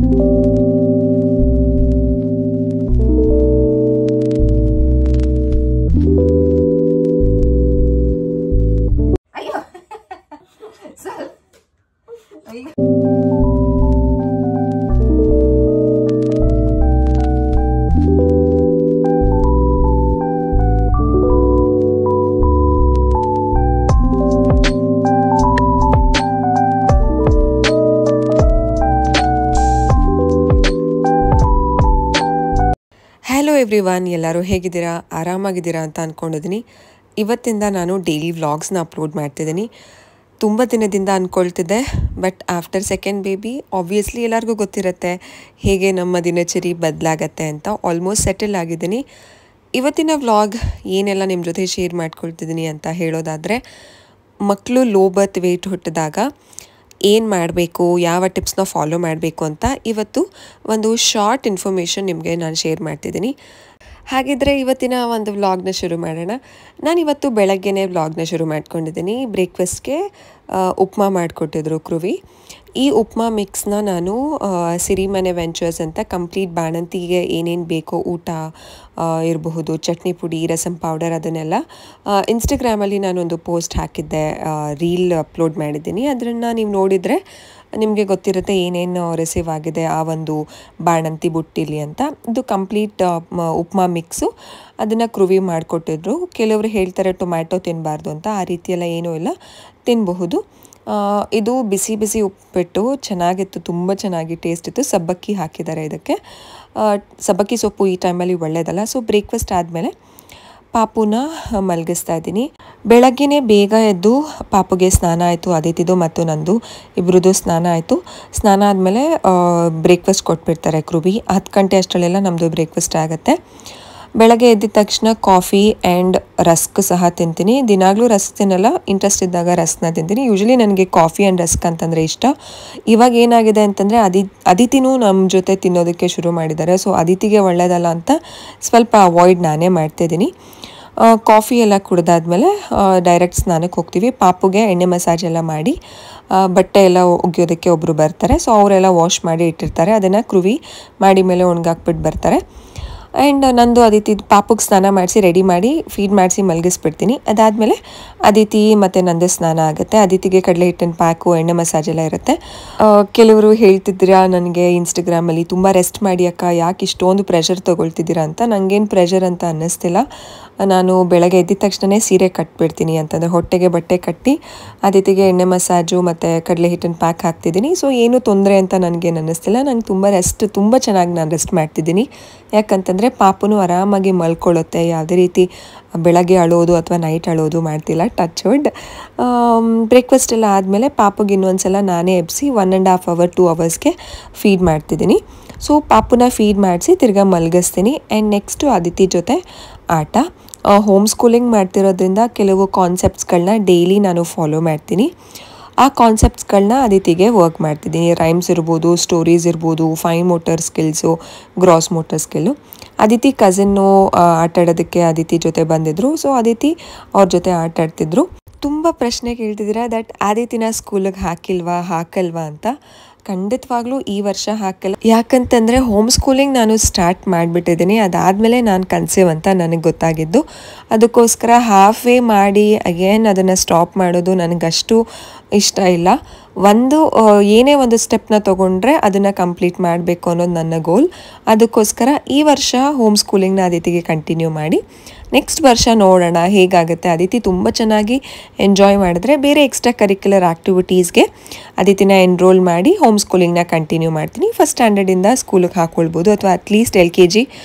Hello everyone, ಎಲ್ಲರೂ ಹೇಗಿದ್ದೀರಾ? ಆರಾಮಾಗಿದ್ದೀರಾ ಅಂತ ಅಂದ್ಕೊಂಡಿದ್ದೀನಿ. ಇವತ್ತಿಂದ ನಾನು ಡೈಲಿ ವ್ಲಾಗ್ಸ್ನ ಅಪ್ಲೋಡ್ ಮಾಡ್ತಿದ್ದೀನಿ. ತುಂಬ ದಿನದಿಂದ ಅಂದ್ಕೊಳ್ತಿದ್ದೆ, but after second baby obviously ಎಲ್ಲರಿಗೂ ಗೊತ್ತಿರುತ್ತೆ ಹೇಗೆ ನಮ್ಮ ದಿನಚರಿ ಬದಲಾಗತ್ತೆ ಅಂತ. ಆಲ್ಮೋಸ್ಟ್ ಸೆಟಲ್ ಆಗಿದ್ದೀನಿ. ಇವತ್ತಿನ ವ್ಲಾಗ್ ಏನೆಲ್ಲ ನಿಮ್ಮ ಜೊತೆ ಶೇರ್ ಮಾಡ್ಕೊಳ್ತಿದ್ದೀನಿ ಅಂತ ಹೇಳೋದಾದರೆ, ಮಕ್ಕಳು ಲೋ ಬರ್ತ್ ವೆಯ್ಟ್ ಹುಟ್ಟಿದಾಗ ಏನು ಮಾಡಬೇಕು, ಯಾವ ಟಿಪ್ಸ್ನ ಫಾಲೋ ಮಾಡಬೇಕು ಅಂತ ಇವತ್ತು ಒಂದು ಶಾರ್ಟ್ ಇನ್ಫಾರ್ಮೇಷನ್ ನಿಮಗೆ ನಾನು ಶೇರ್ ಮಾಡ್ತಿದ್ದೀನಿ. ಹಾಗಿದ್ರೆ ಇವತ್ತಿನ ಒಂದು ವ್ಲಾಗ್ನ ಶುರು ಮಾಡೋಣ. ನಾನಿವತ್ತು ಬೆಳಗ್ಗೆನೇ ವ್ಲಾಗ್ನ ಶುರು ಮಾಡ್ಕೊಂಡಿದ್ದೀನಿ. ಬ್ರೇಕ್ಫಾಸ್ಟ್ಗೆ ಉಪ್ಮಾ ಮಾಡಿಕೊಟ್ಟಿದ್ರು ಕೃವಿ. ಈ ಉಪ್ಮಾ ಮಿಕ್ಸ್ನ ನಾನು ಸಿರಿಮನೆ ವೆಂಚರ್ಸ್ ಅಂತ ಕಂಪ್ಲೀಟ್ ಬಾಣಂತಿಗೆ ಏನೇನು ಬೇಕೋ ಊಟ ಇರಬಹುದು, ಚಟ್ನಿ ಪುಡಿ, ರಸಂ ಪೌಡರ್, ಅದನ್ನೆಲ್ಲ ಇನ್ಸ್ಟಾಗ್ರಾಮಲ್ಲಿ ನಾನೊಂದು ಪೋಸ್ಟ್ ಹಾಕಿದ್ದೆ, ರೀಲ್ ಅಪ್ಲೋಡ್ ಮಾಡಿದ್ದೀನಿ. ಅದನ್ನು ನೀವು ನೋಡಿದರೆ ನಿಮಗೆ ಗೊತ್ತಿರುತ್ತೆ ಏನೇನು ರಿಸೀವ್ ಆಗಿದೆ ಆ ಒಂದು ಬಾಣಂತಿ ಬುಟ್ಟಿಲಿ ಅಂತ. ಇದು ಕಂಪ್ಲೀಟ್ ಉಪ್ಮಾ ಮಿಕ್ಸು. ಅದನ್ನು ಕೃವಿ ಮಾಡಿಕೊಟ್ಟಿದ್ರು. ಕೆಲವರು ಹೇಳ್ತಾರೆ ಟೊಮ್ಯಾಟೊ ತಿನ್ನಬಾರ್ದು ಅಂತ, ಆ ರೀತಿಯೆಲ್ಲ ಏನೂ ಇಲ್ಲ, ತಿನ್ನಬಹುದು. ಇದು ಬಿಸಿ ಬಿಸಿ ಉಪ್ಪಿಟ್ಟು ಚೆನ್ನಾಗಿತ್ತು, ತುಂಬ ಚೆನ್ನಾಗಿ ಟೇಸ್ಟ್ ಇತ್ತು. ಸಬ್ಬಕ್ಕಿ ಹಾಕಿದ್ದಾರೆ ಇದಕ್ಕೆ. ಸಬ್ಬಕ್ಕಿ ಸೊಪ್ಪು ಈ ಟೈಮಲ್ಲಿ ಒಳ್ಳೆಯದಲ್ಲ. ಸೊ ಬ್ರೇಕ್ಫಾಸ್ಟ್ ಆದಮೇಲೆ ಪಾಪುನ ಮಲಗಿಸ್ತಾ ಇದ್ದೀನಿ. ಬೆಳಗ್ಗೆನೇ ಬೇಗ ಎದ್ದು ಪಾಪುಗೆ ಸ್ನಾನ ಆಯಿತು, ಅದಿತಿದು ಮತ್ತು ನಂದು ಇಬ್ಬರದು ಸ್ನಾನ ಆಯಿತು. ಸ್ನಾನ ಆದಮೇಲೆ ಬ್ರೇಕ್ಫಾಸ್ಟ್ ಕೊಟ್ಬಿಡ್ತಾರೆ ಕೃವಿ. 10 ಗಂಟೆ ಅಷ್ಟರಲ್ಲೆಲ್ಲ ನಮ್ಮದು ಬ್ರೇಕ್ಫಾಸ್ಟ್ ಆಗುತ್ತೆ. ಬೆಳಗ್ಗೆ ಎದ್ದಿದ ತಕ್ಷಣ ಕಾಫಿ ಆ್ಯಂಡ್ ರಸ್ಕ್ ಸಹ ತಿಂತೀನಿ. ದಿನಾಗಲೂ ರಸ್ಕ್ ತಿನ್ನಲ್ಲ, ಇಂಟ್ರೆಸ್ಟ್ ಇದ್ದಾಗ ರಸ್ಕ್ನ ತಿಂತೀನಿ. ಯೂಶ್ವಲಿ ನನಗೆ ಕಾಫಿ ಆ್ಯಂಡ್ ರಸ್ಕ್ ಅಂತಂದರೆ ಇಷ್ಟ. ಇವಾಗ ಏನಾಗಿದೆ ಅಂತಂದರೆ ಅದಿತಿನೂ ನಮ್ಮ ಜೊತೆ ತಿನ್ನೋದಕ್ಕೆ ಶುರು ಮಾಡಿದ್ದಾರೆ. ಸೊ ಅದಿತಿಗೆ ಒಳ್ಳೆಯದಲ್ಲ ಅಂತ ಸ್ವಲ್ಪ ಅವಾಯ್ಡ್ ನಾನೇ ಮಾಡ್ತಿದ್ದೀನಿ. ಕಾಫಿ ಎಲ್ಲ ಕುಡ್ದಾದ್ಮೇಲೆ ಡೈರೆಕ್ಟ್ ಸ್ನಾನಕ್ಕೆ ಹೋಗ್ತೀವಿ. ಪಾಪುಗೆ ಎಣ್ಣೆ ಮಸಾಜ್ ಎಲ್ಲ ಮಾಡಿ ಬಟ್ಟೆ ಎಲ್ಲ ಒಗೆಯೋದಕ್ಕೆ ಒಬ್ಬರು ಬರ್ತಾರೆ. ಸೊ ಅವರೆಲ್ಲ ವಾಶ್ ಮಾಡಿ ಇಟ್ಟಿರ್ತಾರೆ. ಅದನ್ನು ಕೃವಿ ಮಾಡಿ ಮೇಲೆ ಒಣಗಾಕ್ಬಿಟ್ಟು ಬರ್ತಾರೆ. ಆ್ಯಂಡ್ ನಂದು ಅದಿತಿ ಪಾಪುಗೆ ಸ್ನಾನ ಮಾಡಿಸಿ ರೆಡಿ ಮಾಡಿ ಫೀಡ್ ಮಾಡಿಸಿ ಮಲಗಿಸ್ಬಿಡ್ತೀನಿ. ಅದಾದಮೇಲೆ ಅದಿತಿ ಮತ್ತು ನಂದು ಸ್ನಾನ ಆಗುತ್ತೆ. ಅದಿತಿಗೆ ಕಡಲೆ ಹಿಟ್ಟಿನ ಪ್ಯಾಕು, ಎಣ್ಣೆ ಮಸಾಜ್ ಎಲ್ಲ ಇರುತ್ತೆ. ಕೆಲವರು ಹೇಳ್ತಿದ್ದೀರಾ ನನಗೆ ಇನ್ಸ್ಟಾಗ್ರಾಮಲ್ಲಿ, ತುಂಬ ರೆಸ್ಟ್ ಮಾಡಿ ಅಕ್ಕ, ಯಾಕೆ ಇಷ್ಟೊಂದು ಪ್ರೆಷರ್ ತೊಗೊಳ್ತಿದ್ದೀರಾ ಅಂತ. ನನಗೇನು ಪ್ರೆಷರ್ ಅಂತ ಅನ್ನಿಸ್ತಿಲ್ಲ. ನಾನು ಬೆಳಗ್ಗೆ ಎದ್ದಿದ ತಕ್ಷಣ ಸೀರೆ ಕಟ್ಬಿಡ್ತೀನಿ, ಅಂತಂದರೆ ಹೊಟ್ಟೆಗೆ ಬಟ್ಟೆ ಕಟ್ಟಿ ಅದಿತಿಗೆ ಎಣ್ಣೆ ಮಸಾಜು ಮತ್ತು ಕಡಲೆ ಹಿಟ್ಟಿನ ಪ್ಯಾಕ್ ಹಾಕ್ತಿದ್ದೀನಿ. ಸೊ ಏನೂ ತೊಂದರೆ ಅಂತ ನನಗೇನು ಅನ್ನಿಸ್ತಿಲ್ಲ. ನಂಗೆ ತುಂಬ ಚೆನ್ನಾಗಿ ನಾನು ರೆಸ್ಟ್ ಮಾಡ್ತಿದ್ದೀನಿ. ಯಾಕಂತಂದರೆ ಪಾಪುನು ಆರಾಮಾಗಿ ಮಲ್ಕೊಳ್ಳುತ್ತೆ. ಯಾವುದೇ ರೀತಿ ಬೆಳಗ್ಗೆ ಅಳೋದು ಅಥವಾ ನೈಟ್ ಅಳೋದು ಮಾಡ್ತಿಲ್ಲ, ಟಚ್ ವುಡ್. ಬ್ರೇಕ್ಫಾಸ್ಟ್ ಎಲ್ಲ ಆದಮೇಲೆ ಪಾಪುಗೆ ಇನ್ನೊಂದು ಸಲ ನಾನೇ ಎಬ್ಬಿಸಿ 1.5 hour 2 hours ಫೀಡ್ ಮಾಡ್ತಿದ್ದೀನಿ. ಸೊ ಪಾಪುನ ಫೀಡ್ ಮಾಡಿಸಿ ತಿರ್ಗಾ ಮಲಗಿಸ್ತೀನಿ. ಆ್ಯಂಡ್ ನೆಕ್ಸ್ಟು ಅದಿತಿ ಜೊತೆ ಆಟ. ಹೋಮ್ ಸ್ಕೂಲಿಂಗ್ ಮಾಡ್ತಿರೋದ್ರಿಂದ ಕೆಲವು ಕಾನ್ಸೆಪ್ಟ್ಸ್ಗಳನ್ನ ಡೈಲಿ ನಾನು ಫಾಲೋ ಮಾಡ್ತೀನಿ. ಆ ಕಾನ್ಸೆಪ್ಟ್ಸ್ಗಳನ್ನ ಅದಿತಿಗೆ ವರ್ಕ್ ಮಾಡ್ತಿದ್ದೀನಿ. ರೈಮ್ಸ್ ಇರ್ಬೋದು, ಸ್ಟೋರೀಸ್ ಇರ್ಬೋದು, fine motor skills, gross motor skills. Aditi cousin ಆಟಾಡೋದಕ್ಕೆ ಅದಿತಿ ಜೊತೆ ಬಂದಿದ್ದರು. ಸೊ ಅದಿತಿ ಅವ್ರ ಜೊತೆ ಆಟಾಡ್ತಿದ್ರು. ತುಂಬ ಪ್ರಶ್ನೆ ಕೇಳ್ತಿದ್ದೀರಾ ದಟ್ ಆದಿತಿನ ಸ್ಕೂಲಿಗೆ ಹಾಕಲ್ವಾ ಅಂತ. ಖಂಡಿತವಾಗ್ಲೂ ಈ ವರ್ಷ ಹಾಕಲ್ಲ. ಯಾಕಂತಂದರೆ ಹೋಮ್ ಸ್ಕೂಲಿಂಗ್ ನಾನು ಸ್ಟಾರ್ಟ್ ಮಾಡಿಬಿಟ್ಟಿದ್ದೀನಿ. ಅದಾದಮೇಲೆ ನಾನು ಕನ್ಸೀವ್ ಅಂತ ನನಗೆ ಗೊತ್ತಾಗಿದ್ದು. ಅದಕ್ಕೋಸ್ಕರ ಹಾಫ್ ವೇ ಮಾಡಿ ಅಗೇನ್ ಅದನ್ನು ಸ್ಟಾಪ್ ಮಾಡೋದು ನನಗಷ್ಟು ಇಷ್ಟ ಇಲ್ಲ. ಏನೇ ಒಂದು ಸ್ಟೆಪ್ನ ತೊಗೊಂಡ್ರೆ ಅದನ್ನು ಕಂಪ್ಲೀಟ್ ಮಾಡಬೇಕು ಅನ್ನೋದು ನನ್ನ ಗೋಲ್. ಅದಕ್ಕೋಸ್ಕರ ಈ ವರ್ಷ ಹೋಮ್ ಸ್ಕೂಲಿಂಗ್ನ ಅದಿತಿಗೆ ಕಂಟಿನ್ಯೂ ಮಾಡಿ ನೆಕ್ಸ್ಟ್ ವರ್ಷ ನೋಡೋಣ ಹೇಗಾಗುತ್ತೆ. ಅದಿತಿ ತುಂಬ ಚೆನ್ನಾಗಿ ಎಂಜಾಯ್ ಮಾಡಿದ್ರೆ ಬೇರೆ ಎಕ್ಸ್ಟ್ರಾ ಕರಿಕ್ಯುಲರ್ ಆ್ಯಕ್ಟಿವಿಟೀಸ್ಗೆ ಅದಿತಿನ ಎನ್ರೋಲ್ ಮಾಡಿ ಹೋಮ್ ಸ್ಕೂಲಿಂಗ್ನ ಕಂಟಿನ್ಯೂ ಮಾಡ್ತೀನಿ. ಫಸ್ಟ್ ಸ್ಟ್ಯಾಂಡರ್ಡಿಂದ ಸ್ಕೂಲಿಗೆ ಹಾಕ್ಕೊಳ್ಬೋದು, ಅಥವಾ ಅಟ್ಲೀಸ್ಟ್ LKG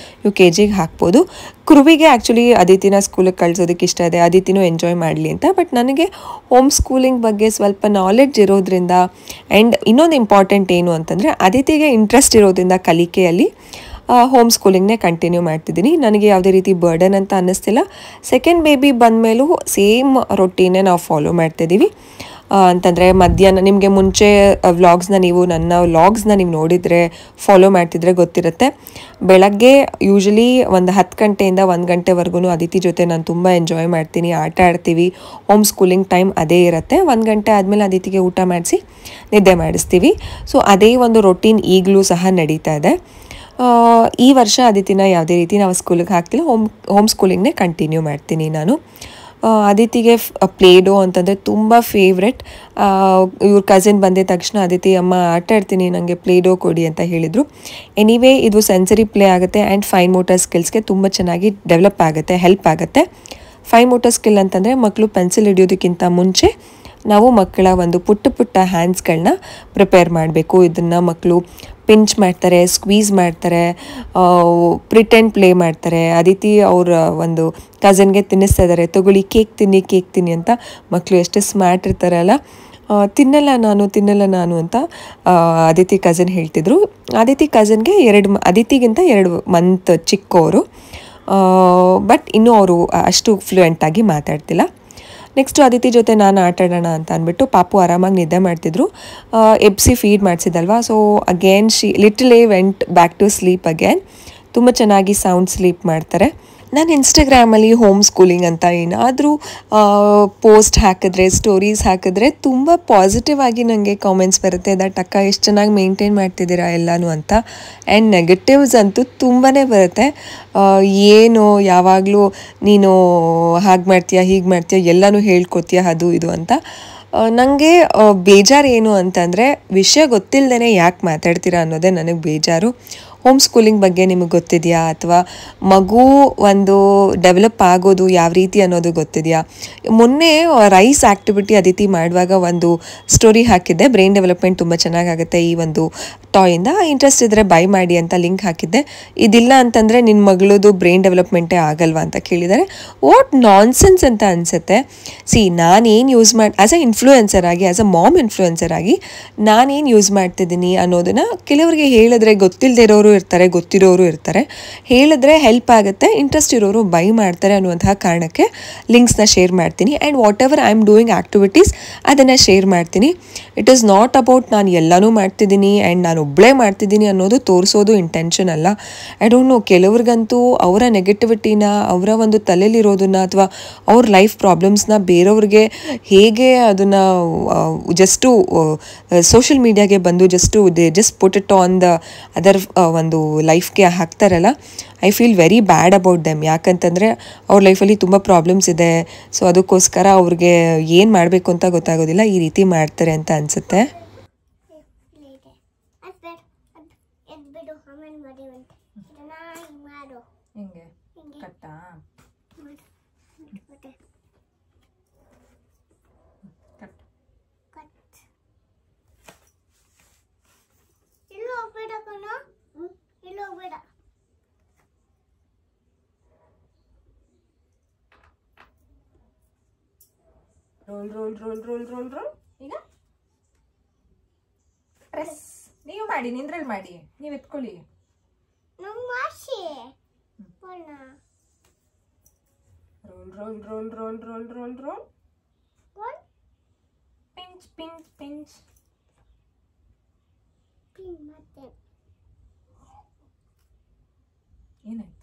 UKG ಹಾಕ್ಬೋದು. ಕೃವಿಗೆ ಆ್ಯಕ್ಚುಲಿ ಅದಿತಿನ ಸ್ಕೂಲಿಗೆ ಕಳ್ಸೋದಕ್ಕೆ ಇಷ್ಟ ಇದೆ, ಅದಿತಿನೂ ಎಂಜಾಯ್ ಮಾಡಲಿ ಅಂತ. ಬಟ್ ನನಗೆ ಹೋಮ್ ಸ್ಕೂಲಿಂಗ್ ಬಗ್ಗೆ ಸ್ವಲ್ಪ ನಾಲೆಡ್ಜ್ ಇರೋದ್ರಿಂದ, ಆ್ಯಂಡ್ ಇನ್ನೊಂದು ಇಂಪಾರ್ಟೆಂಟ್ ಏನು ಅಂತಂದರೆ ಅದಿತಿಗೆ ಇಂಟ್ರೆಸ್ಟ್ ಇರೋದ್ರಿಂದ ಕಲಿಕೆಯಲ್ಲಿ ಹೋಮ್ ಸ್ಕೂಲಿಂಗ್ನೇ ಕಂಟಿನ್ಯೂ ಮಾಡ್ತಿದ್ದೀನಿ. ನನಗೆ ಯಾವುದೇ ರೀತಿ ಬರ್ಡನ್ ಅಂತ ಅನ್ನಿಸ್ತಿಲ್ಲ. ಸೆಕೆಂಡ್ ಬೇಬಿ ಬಂದಮೇಲೂ ಸೇಮ್ ರೊಟೀನೇ ನಾವು ಫಾಲೋ ಮಾಡ್ತಿದ್ದೀವಿ. ಅಂತಂದರೆ ಮಧ್ಯಾಹ್ನ ನಿಮಗೆ ಮುಂಚೆ ನನ್ನ ವ್ಲಾಗ್ಸ್ನ ನೀವು ನೋಡಿದರೆ ಫಾಲೋ ಮಾಡ್ತಿದ್ರೆ ಗೊತ್ತಿರುತ್ತೆ. ಬೆಳಗ್ಗೆ ಯೂಶಲಿ ಒಂದು 10 ಗಂಟೆಯಿಂದ 1 ಗಂಟೆವರೆಗೂ ಅದಿತಿ ಜೊತೆ ನಾನು ತುಂಬ ಎಂಜಾಯ್ ಮಾಡ್ತೀನಿ, ಆಟ ಆಡ್ತೀವಿ. ಹೋಮ್ ಸ್ಕೂಲಿಂಗ್ ಟೈಮ್ ಅದೇ ಇರುತ್ತೆ. 1 ಗಂಟೆ ಆದಮೇಲೆ ಅದಿತಿಗೆ ಊಟ ಮಾಡಿಸಿ ನಿದ್ದೆ ಮಾಡಿಸ್ತೀವಿ. ಸೊ ಅದೇ ಒಂದು ರೊಟೀನ್ ಈಗಲೂ ಸಹ ನಡೀತಾ ಇದೆ. ಈ ವರ್ಷ ಅದಿತಿನ ಯಾವುದೇ ರೀತಿ ನಾವು ಸ್ಕೂಲಿಗೆ ಹಾಕ್ತಿಲ್ಲ, ಹೋಮ್ ಸ್ಕೂಲಿಂಗ್ನೇ ಕಂಟಿನ್ಯೂ ಮಾಡ್ತೀನಿ ನಾನು. ಅದಿತಿಗೆ ಪ್ಲೇಡೋ ಅಂತಂದರೆ ತುಂಬ ಫೇವ್ರೆಟ್. ಇವ್ರ ಕಸಿನ್ ಬಂದಿದ ತಕ್ಷಣ ಅದಿತಿ ಅಮ್ಮ ಆಟ ಆಡ್ತೀನಿ, ನನಗೆ ಪ್ಲೇಡೋ ಕೊಡಿ ಅಂತ ಹೇಳಿದರು. ಎನಿವೇ ಇದು ಸೆನ್ಸರಿ ಪ್ಲೇ ಆಗುತ್ತೆ ಆ್ಯಂಡ್ ಫೈನ್ ಮೋಟರ್ ಸ್ಕಿಲ್ಸ್ಗೆ ತುಂಬ ಚೆನ್ನಾಗಿ ಡೆವಲಪ್ ಆಗುತ್ತೆ, ಹೆಲ್ಪ್ ಆಗುತ್ತೆ. ಫೈನ್ ಮೋಟರ್ ಸ್ಕಿಲ್ ಅಂತಂದರೆ ಮಕ್ಕಳು ಪೆನ್ಸಿಲ್ ಹಿಡಿಯೋದಕ್ಕಿಂತ ಮುಂಚೆ ನಾವು ಮಕ್ಕಳ ಒಂದು ಪುಟ್ಟ ಹ್ಯಾಂಡ್ಸ್ಗಳನ್ನ ಪ್ರಿಪೇರ್ ಮಾಡಬೇಕು. ಇದನ್ನು ಮಕ್ಕಳು ಪಿಂಚ್ ಮಾಡ್ತಾರೆ, ಸ್ಕ್ವೀಸ್ ಮಾಡ್ತಾರೆ, ಪ್ರಿಟೆಂಡ್ ಪ್ಲೇ ಮಾಡ್ತಾರೆ. ಅದಿತಿ ಅವರ ಒಂದು ಕಸನ್ಗೆ ತಿನ್ನಿಸ್ತಾ ಇದ್ದಾರೆ, ತಗೊಳ್ಳಿ ಕೇಕ್ ತಿನ್ನಿ ಅಂತ. ಮಕ್ಕಳು ಎಷ್ಟು ಸ್ಮಾರ್ಟ್ ಇರ್ತಾರಲ್ಲ. ತಿನ್ನಲ್ಲ ನಾನು ಅಂತ ಅದಿತಿ ಕಸನ್ ಹೇಳ್ತಿದ್ರು. ಅದಿತಿ ಕಸನ್ಗೆ ಅದಿತಿಗಿಂತ 2 ಮಂತ್ ಚಿಕ್ಕವರು, ಬಟ್ ಇನ್ನೂ ಅವರು ಅಷ್ಟು ಫ್ಲೂಯೆಂಟಾಗಿ ಮಾತಾಡ್ತಿಲ್ಲ. ನೆಕ್ಸ್ಟು ಅದಿತಿ ಜೊತೆ ನಾನು ಆಟಾಡೋಣ ಅಂತ ಅಂದ್ಬಿಟ್ಟು ಪಾಪು ಆರಾಮಾಗಿ ನಿದ್ದೆ ಮಾಡ್ತಿದ್ರು. ಎಬ್ಸಿ ಫೀಡ್ ಮಾಡಿಸಿದಲ್ವಾ, so again little went back to sleep again. ತುಂಬ ಚೆನ್ನಾಗಿ ಸೌಂಡ್ ಸ್ಲೀಪ್ ಮಾಡ್ತಾರೆ. ನಾನು ಇನ್ಸ್ಟಾಗ್ರಾಮಲ್ಲಿ ಹೋಮ್ ಸ್ಕೂಲಿಂಗ್ ಅಂತ ಏನಾದರೂ ಪೋಸ್ಟ್ ಹಾಕಿದ್ರೆ, ಸ್ಟೋರೀಸ್ ಹಾಕಿದ್ರೆ ತುಂಬ ಪಾಸಿಟಿವ್ ಆಗಿ ನನಗೆ ಕಾಮೆಂಟ್ಸ್ ಬರುತ್ತೆ, ದಟ್ ಅಕ್ಕ ಎಷ್ಟು ಚೆನ್ನಾಗಿ ಮೇಂಟೈನ್ ಮಾಡ್ತಿದ್ದೀರಾ ಎಲ್ಲನೂ ಅಂತ. ಆ್ಯಂಡ್ ನೆಗೆಟಿವ್ಸ್ ಅಂತೂ ತುಂಬಾ ಬರುತ್ತೆ. ಏನು ಯಾವಾಗಲೂ ನೀನು ಹಾಗೆ ಮಾಡ್ತೀಯಾ, ಹೀಗೆ ಮಾಡ್ತೀಯಾ, ಎಲ್ಲನೂ ಹೇಳ್ಕೊತೀಯಾ, ಅದು ಇದು ಅಂತ. ನನಗೆ ಬೇಜಾರು ಏನು ಅಂತಂದರೆ, ವಿಷಯ ಗೊತ್ತಿಲ್ಲದೇ ಯಾಕೆ ಮಾತಾಡ್ತೀರಾ ಅನ್ನೋದೇ ನನಗೆ ಬೇಜಾರು. ಹೋಮ್ ಸ್ಕೂಲಿಂಗ್ ಬಗ್ಗೆ ನಿಮಗೆ ಗೊತ್ತಿದೆಯಾ, ಅಥವಾ ಮಗು ಒಂದು ಡೆವಲಪ್ ಆಗೋದು ಯಾವ ರೀತಿ ಅನ್ನೋದು ಗೊತ್ತಿದೆಯಾ? ಮೊನ್ನೆ ರೈಸ್ ಆ್ಯಕ್ಟಿವಿಟಿ ಅದಿತಿ ಮಾಡುವಾಗ ಒಂದು ಸ್ಟೋರಿ ಹಾಕಿದ್ದೆ, ಬ್ರೈನ್ ಡೆವಲಪ್ಮೆಂಟ್ ತುಂಬ ಚೆನ್ನಾಗಾಗುತ್ತೆ ಈ ಒಂದು ಟಾಯಿಂದ, ಇಂಟ್ರೆಸ್ಟ್ ಇದ್ದರೆ ಬೈ ಮಾಡಿ ಅಂತ ಲಿಂಕ್ ಹಾಕಿದ್ದೆ. ಇದಿಲ್ಲ ಅಂತಂದರೆ ನಿನ್ನ ಮಗಳದು ಬ್ರೈನ್ ಡೆವಲಪ್ಮೆಂಟೇ ಆಗಲ್ವಾ ಅಂತ ಕೇಳಿದ್ದಾರೆ. ವಾಟ್ ನಾನ್ಸೆನ್ಸ್ ಅಂತ ಅನಿಸುತ್ತೆ. ನಾನೇನು ಯೂಸ್ ಆ್ಯಸ್ ಅ ಇನ್ಫ್ಲೂಯೆನ್ಸರ್ ಆಗಿ, ಆ್ಯಸ್ ಅ ಮಾಮ್ ಇನ್ಫ್ಲೂಯೆನ್ಸರ್ ಆಗಿ ನಾನೇನು ಯೂಸ್ ಮಾಡ್ತಿದ್ದೀನಿ ಅನ್ನೋದನ್ನು ಕೆಲವರಿಗೆ ಹೇಳಿದ್ರೆ, ಗೊತ್ತಿಲ್ಲದೆ ಇರೋರು ಇರ್ತಾರೆ, ಗೊತ್ತಿರೋರು ಇರ್ತಾರೆ. ಹೇಳಿದ್ರೆ ಹೆಲ್ಪ್ ಆಗುತ್ತೆ, ಇಂಟ್ರೆಸ್ಟ್ ಇರೋರು ಬೈ ಮಾಡ್ತಾರೆ ಅನ್ನುವಂತಹ ಕಾರಣಕ್ಕೆ ಲಿಂಕ್ಸ್ನ ಶೇರ್ ಮಾಡ್ತೀನಿ. And what ever I am doing activities ಅದನ್ನು ಶೇರ್ ಮಾಡ್ತೀನಿ. ಇಟ್ ಈಸ್ ನಾಟ್ ಅಬೌಟ್ ನಾನು ಎಲ್ಲನೂ ಮಾಡ್ತಿದ್ದೀನಿ ಆ್ಯಂಡ್ ನಾನು ಒಬ್ಬಳೇ ಮಾಡ್ತಿದ್ದೀನಿ ಅನ್ನೋದು ತೋರಿಸೋದು ಇಂಟೆನ್ಷನ್ ಅಲ್ಲ. ಐ ಡೋಂಟ್ ನೋ, ಕೆಲವ್ರಿಗಂತೂ ಅವರ ನೆಗೆಟಿವಿಟಿನ, ಅವರ ಒಂದು ತಲೆಯಲ್ಲಿರೋದನ್ನು ಅಥವಾ ಅವ್ರ ಲೈಫ್ ಪ್ರಾಬ್ಲಮ್ಸ್ನ ಬೇರೆಯವ್ರಿಗೆ ಹೇಗೆ ಅದನ್ನು ಜಸ್ಟು ಸೋಷಿಯಲ್ ಮೀಡಿಯಾಗೆ ಬಂದು just put it on the other ಒಂದು ಲೈಫ್ಗೆ ಹಾಕ್ತಾರಲ್ಲ. I feel very bad about them. ಯಾಕಂತಂದರೆ ಅವ್ರ ಲೈಫಲ್ಲಿ ತುಂಬ ಪ್ರಾಬ್ಲಮ್ಸ್ ಇದೆ. ಸೊ ಅದಕ್ಕೋಸ್ಕರ ಅವ್ರಿಗೆ ಏನು ಮಾಡಬೇಕು ಅಂತ ಗೊತ್ತಾಗೋದಿಲ್ಲ, ಈ ರೀತಿ ಮಾಡ್ತಾರೆ ಅಂತ ಅನಿಸುತ್ತೆ. Roll roll roll roll roll roll. ಈಗ ಪ್ರೆಸ್ ನೀವು ಮಾಡಿ, ನಿಂದ್ರಲ್ಲಿ ಮಾಡಿ, ನೀವು ಎತ್ಕೊಳ್ಳಿ. Roll roll roll roll roll roll roll. Pinch pinch pinch. ಏನಾಯ್ತು?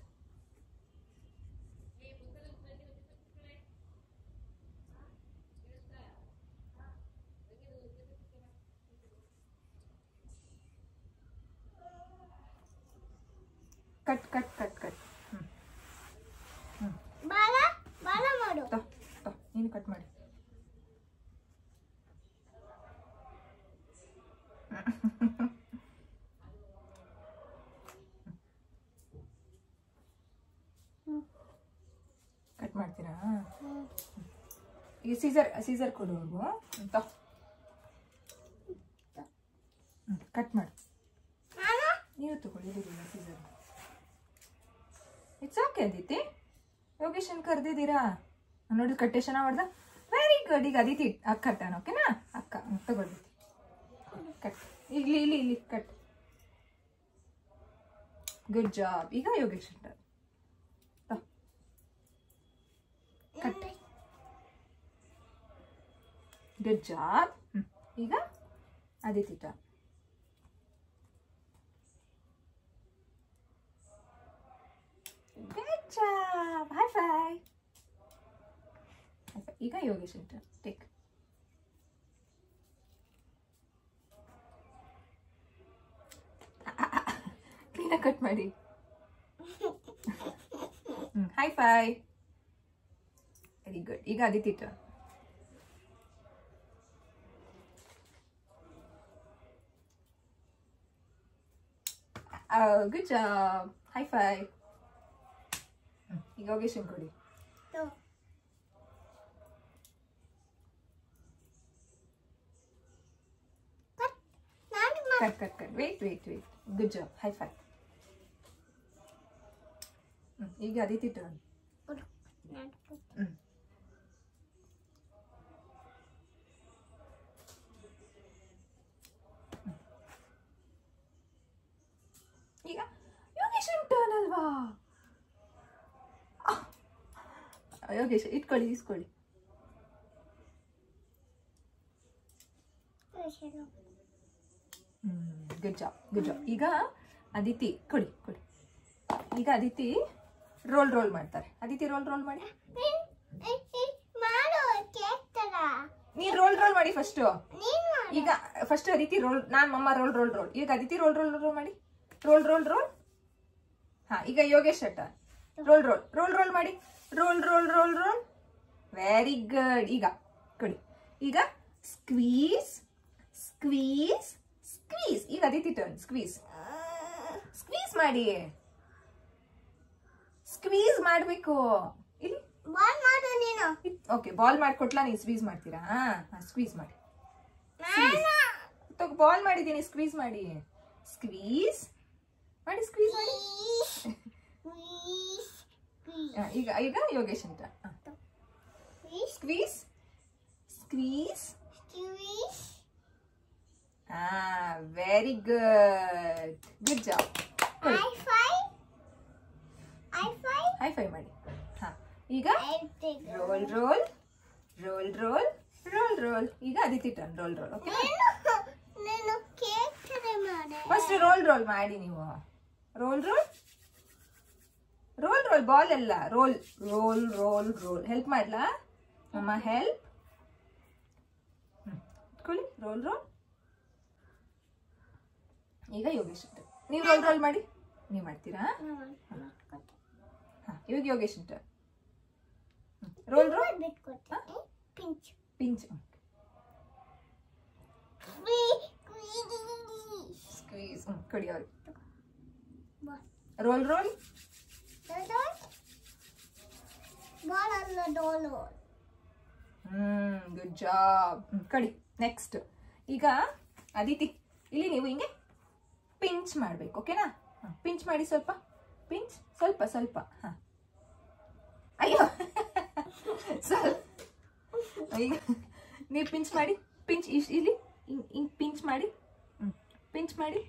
Cut cut cut cut. ನೀನು ಕಟ್ ಮಾಡಿ. ಕಟ್ ಮಾಡ್ತೀರಾ? ಈಗ ಸೀಸರ್ ಕೊಡು ಅವ್ರಿಗೂ. ಕಟ್ ಮಾಡಿ. ನೀವು ತಗೊಳ್ಳಿ ಸೀಸರ್. It's okay Aditi. ಯೋಗೇಶನ್ ಕರೆದಿದ್ದೀರಾ ನೋಡಿ, ಕಟ್ಟೆ ಚೆನ್ನಾಗಿ ಮಾಡ್ದ. Very good. ಈಗ ಅದಿತಿ ಅಕ್ಕ ಕಟ್ಟಾನ, ಓಕೆನಾ? ಅಕ್ಕ ತಗೊಳ್ಳಿ, ಕಟ್. ಇಲ್ಲಿ ಇಲ್ಲಿ ಇಲ್ಲಿ ಕಟ್. Good job. ಈಗ ಯೋಗೇಶ್ ಕಟ್. Good job. ಈಗ Aditi turn. Good job. High five. ಈಗ ಯೋಗೇಶ್ ಟರ್ನ್. ಟೇಕ್. ಕ್ಲೀನಾಗಿ ಕಟ್ ಮಾಡಿ. High five. Very good. ಈಗ Aditi turn. Good job. High five. ಈಗ ಯೋಗೇಶ್ ಕೊಡಿ. Cut cut cut. Wait wait wait. Good job. High five. ಈಗ Aditi turn. ಈಗ Yogesh turn ಅಲ್ವಾ? ಯೋಗೇಶ್ ಇಟ್ಕೊಳ್ಳಿ, ಇಸ್ಕೊಳ್ಳಿ. Good job, good job. ಈಗ ಅದಿತಿ ಕೊಡಿ ಕೊಡಿ. ಈಗ ಅದಿತಿ ರೋಲ್ ರೋಲ್ ಮಾಡ್ತಾರೆ. ಅದಿತಿ ರೋಲ್ ರೋಲ್ ಮಾಡಿ. ನೀನ್ ರೋಲ್ ರೋಲ್ ಮಾಡಿ ಫಸ್ಟ್. ಈಗ ಫಸ್ಟ್ ಅದಿತಿ ರೋಲ್, ನಾನ್ ಮಮ್ಮ ರೋಲ್ ರೋಲ್ ರೋಲ್. ಈಗ ಅದಿತಿ ರೋಲ್ ರೋಲ್ ರೋಲ್ ಮಾಡಿ. Roll roll roll. ಹಾ, ಈಗ ಯೋಗೇಶ್ ಅಟ್ಟ ರೋಲ್ ರೋಲ್ ರೋಲ್ ರೋಲ್ ಮಾಡಿ. Roll roll roll roll. Very good. ಈಗ ಕೊಡಿ. ಈಗ ಸ್ಕ್ವೀಸ್ ಸ್ಕ್ವೀಸ್ ಸ್ಕ್ವೀಸ್. ಈಗ ಅದಿತಿ ಟರ್ನ್. ಸ್ಕ್ವೀಸ್ ಸ್ಕ್ವೀಸ್ ಮಾಡಿ. ಸ್ಕ್ವೀಸ್ ಮಾಡ್ಬೇಕು. ಇಲ್ಲಿ ಬಾಲ್ ಮಾಡು ನೀನು. ಓಕೆ, ಬಾಲ್ ಮಾಡ್ಕೊಟ್ಲಾ? ನೀವು ಸ್ಕ್ವೀಸ್ ಮಾಡ್ತೀರಾ? ಹಾ, ಸ್ಕ್ವೀಸ್ ಮಾಡಿ. ಬಾಲ್ ಮಾಡಿದ್ದೀನಿ, ಸ್ಕ್ವೀಸ್ ಮಾಡಿ. ಸ್ಕ್ವೀಸ್ ಮಾಡಿ, ಸ್ಕ್ವೀಸ್ ಮಾಡಿ. ಈಗ ಈಗ ಯೋಗೇಶ್ ಅಂತ. Squeeze squeeze. ಹಾ, very good. Good job. High five ಮಾಡಿ. ಹಾ, ಈಗ roll roll roll roll roll roll. ಈಗ Aditi turn. Roll roll. Okay, first roll roll ಮಾಡಿ ನೀವು. Roll roll roll roll. Ball ಎಲ್ಲ roll roll roll roll. Help ಮಾಡ್ಲಾ ಅಮ್ಮ? ಹೆಲ್ಪ್. ಇಟ್ಕೊಳ್ಳಿ. Roll roll. ಈಗ ಯೋಗೇಶ್ ನೀವು ರೋಲ್ ರೋಲ್ ಮಾಡಿ. ನೀವು ಮಾಡ್ತೀರಾ? ಇವಾಗ ಯೋಗೇಶ್ ಅಂತ roll roll. Pinch pinch. Squeeze. ಕೊಡಿ ಅವ್ರಿಗೆ. Roll roll. Good job. ಕಡಿ. ನೆಕ್ಸ್ಟ್ ಈಗ ಅದಿತಿ ಇಲ್ಲಿ ನೀವು ಹಿಂಗೆ ಪಿಂಚ್ ಮಾಡ್ಬೇಕು. ಓಕೆನಾ? ಪಿಂಚ್ ಮಾಡಿ. ಸ್ವಲ್ಪ ಪಿಂಚ್. ಸ್ವಲ್ಪ ಸ್ವಲ್ಪ. ಹಾ, ಅಯ್ಯೋ ಈಗ ನೀವು ಪಿಂಚ್ ಮಾಡಿ. ಪಿಂಚ್ ಇಲ್ಲಿ ಹಿಂಗ್ ಪಿಂಚ್ ಮಾಡಿ. ಪಿಂಚ್ ಮಾಡಿ.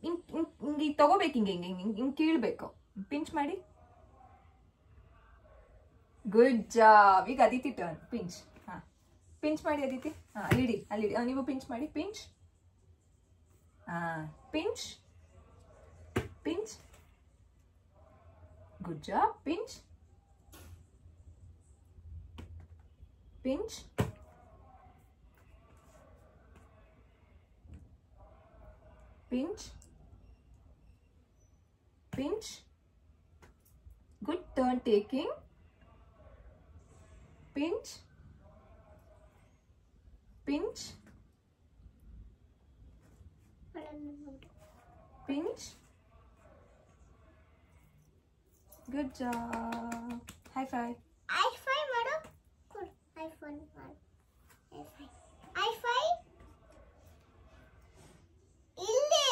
ಹಿಂಗೆ ತಗೋಬೇಕು. ಹಿಂಗೆ ಹಿಂಗೆ ಹಿಂಗೆ ಹಿಂಗೆ ಕೀಳ್ಬೇಕು. ಪಿಂಚ್ ಮಾಡಿ. Good job. ಈಗ ಅದಿತಿ ಟರ್ನ್. ಪಿಂಚ್. ಹಾ, ಪಿಂಚ್ ಮಾಡಿ ಅದಿತಿ. ಹಾ, ಅಲ್ಲಿಡಿ ಅಲ್ಲಿಡಿ. ನೀವು ಪಿಂಚ್ ಮಾಡಿ. ಪಿಂಚ್. ಹಾ, pinch pinch. Good job. Pinch pinch. Pinch pinch. Good. Turn taking. Pinch pinch pinch. Good job. High five. High five ಮಾಡು. ಹೈ ಫೈ ಮಾಡು. High five. ಇಲ್ಲಿ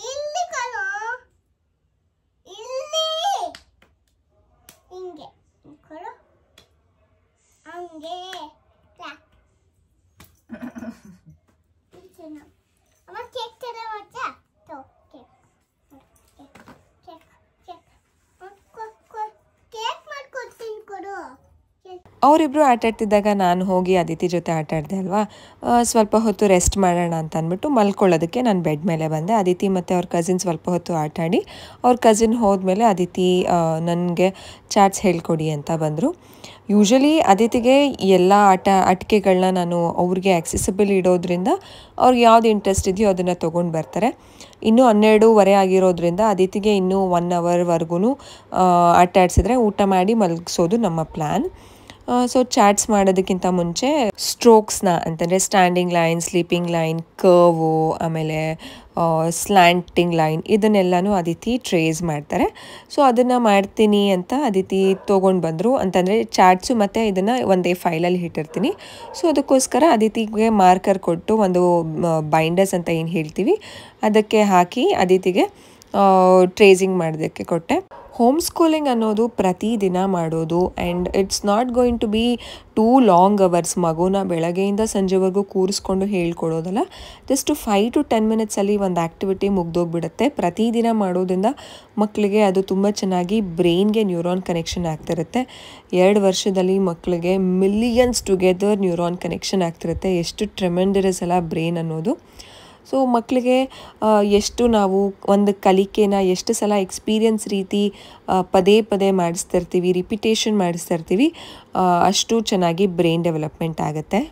ಇಲ್ಲಿ ಕಣೋ. ಇಲ್ಲಿ ಹಿಂಗೆ ಕೊಡು. ಹಂಗೆ ಅಮ್ಮ ಕೇಕ್ ತರ ಮಾಡ್ತಾ. ಕೇಕ್ ಮಾಡ್ಕೊಡ್ತೀನಿ ಕೊಡು. ಅವರಿಬ್ಬರು ಆಟ ಆಡ್ತಿದ್ದಾಗ ನಾನು ಹೋಗಿ ಅದಿತಿ ಜೊತೆ ಆಟ ಆಡಿದೆ ಅಲ್ವಾ. ಸ್ವಲ್ಪ ಹೊತ್ತು ರೆಸ್ಟ್ ಮಾಡೋಣ ಅಂತ ಅಂದ್ಬಿಟ್ಟು ಮಲ್ಕೊಳ್ಳೋದಕ್ಕೆ ನಾನು ಬೆಡ್ ಮೇಲೆ ಬಂದೆ. ಅದಿತಿ ಮತ್ತು ಅವ್ರ ಕಸಿನ್ ಸ್ವಲ್ಪ ಹೊತ್ತು ಆಟ ಆಡಿ ಅವ್ರ ಕಸಿನ್ ಹೋದ್ಮೇಲೆ ಅದಿತಿ ನನಗೆ ಚಾಟ್ಸ್ ಹೇಳ್ಕೊಡಿ ಅಂತ ಬಂದರು. ಯೂಶ್ವಲಿ ಅದಿತಿಗೆ ಎಲ್ಲ ಆಟಿಕೆಗಳನ್ನ ನಾನು ಅವ್ರಿಗೆ ಆಕ್ಸೆಸಿಬಲ್ ಇಡೋದ್ರಿಂದ ಅವ್ರಿಗೆ ಯಾವ್ದು ಇಂಟ್ರೆಸ್ಟ್ ಇದೆಯೋ ಅದನ್ನು ತೊಗೊಂಡು ಬರ್ತಾರೆ. ಇನ್ನೂ 12:30 ಆಗಿರೋದ್ರಿಂದ ಅದಿತಿಗೆ ಇನ್ನೂ 1 ಅವರ್ವರೆಗೂ ಆಟ ಆಡಿಸಿದ್ರೆ ಊಟ ಮಾಡಿ ಮಲಗಿಸೋದು ನಮ್ಮ ಪ್ಲ್ಯಾನ್. ಸೊ ಚಾಟ್ಸ್ ಮಾಡೋದಕ್ಕಿಂತ ಮುಂಚೆ ಸ್ಟ್ರೋಕ್ಸ್ನ ಅಂತಂದರೆ ಸ್ಟ್ಯಾಂಡಿಂಗ್ ಲೈನ್, ಸ್ಲೀಪಿಂಗ್ ಲೈನ್, ಕರ್ವು, ಆಮೇಲೆ ಸ್ಲ್ಯಾಂಟಿಂಗ್ ಲೈನ್ ಇದನ್ನೆಲ್ಲನೂ ಅದಿತಿ ಟ್ರೇಸ್ ಮಾಡ್ತಾರೆ. ಸೊ ಅದನ್ನು ಮಾಡ್ತೀನಿ ಅಂತ ಅದಿತಿ ತೊಗೊಂಡು ಬಂದರು. ಅಂತಂದರೆ ಚಾಟ್ಸು ಮತ್ತು ಇದನ್ನು ಒಂದೇ ಫೈಲಲ್ಲಿ ಇಟ್ಟಿರ್ತೀನಿ. ಸೊ ಅದಕ್ಕೋಸ್ಕರ ಅದಿತಿಗೆ ಮಾರ್ಕರ್ ಕೊಟ್ಟು ಒಂದು ಬೈಂಡರ್ಸ್ ಅಂತ ಏನು ಹೇಳ್ತೀವಿ ಅದಕ್ಕೆ ಹಾಕಿ ಅದಿತಿಗೆ ಟ್ರೇಸಿಂಗ್ ಮಾಡೋದಕ್ಕೆ ಕೊಟ್ಟೆ. ಹೋಮ್ ಸ್ಕೂಲಿಂಗ್ ಅನ್ನೋದು ಪ್ರತಿದಿನ ಮಾಡೋದು and it's not going to be too long hours. ಮಗುನ ಬೆಳಗ್ಗೆಯಿಂದ ಸಂಜೆವರೆಗೂ ಕೂರಿಸ್ಕೊಂಡು ಹೇಳ್ಕೊಡೋದಲ್ಲ, ಜಸ್ಟ್ 5 to 10 ಮಿನಿಟ್ಸಲ್ಲಿ ಒಂದು ಆ್ಯಕ್ಟಿವಿಟಿ ಮುಗ್ದೋಗ್ಬಿಡುತ್ತೆ. ಪ್ರತಿದಿನ ಮಾಡೋದ್ರಿಂದ ಮಕ್ಕಳಿಗೆ ಅದು ತುಂಬ ಚೆನ್ನಾಗಿ ಬ್ರೈನ್ಗೆ ನ್ಯೂರಾನ್ ಕನೆಕ್ಷನ್ ಆಗ್ತಿರುತ್ತೆ. 2 ವರ್ಷದಲ್ಲಿ ಮಕ್ಕಳಿಗೆ ಮಿಲಿಯನ್ಸ್ ಟುಗೆದರ್ ನ್ಯೂರಾನ್ ಕನೆಕ್ಷನ್ ಆಗ್ತಿರುತ್ತೆ. ಎಷ್ಟು ಟ್ರೆಮೆಂಡರಸ್ ಅಲ್ಲ ಬ್ರೈನ್ ಅನ್ನೋದು. ಸೊ ಮಕ್ಕಳಿಗೆ ಎಷ್ಟು ನಾವು ಒಂದು ಕಲಿಕೆನ ಎಷ್ಟು ಸಲ ಎಕ್ಸ್ಪೀರಿಯನ್ಸ್ ರೀತಿ ಪದೇ ಪದೇ ಮಾಡಿಸ್ತಿರ್ತೀವಿ, ರಿಪಿಟೇಷನ್ ಮಾಡಿಸ್ತಿರ್ತೀವಿ, ಅಷ್ಟು ಚೆನ್ನಾಗಿ ಬ್ರೈನ್ ಡೆವಲಪ್ಮೆಂಟ್ ಆಗುತ್ತೆ.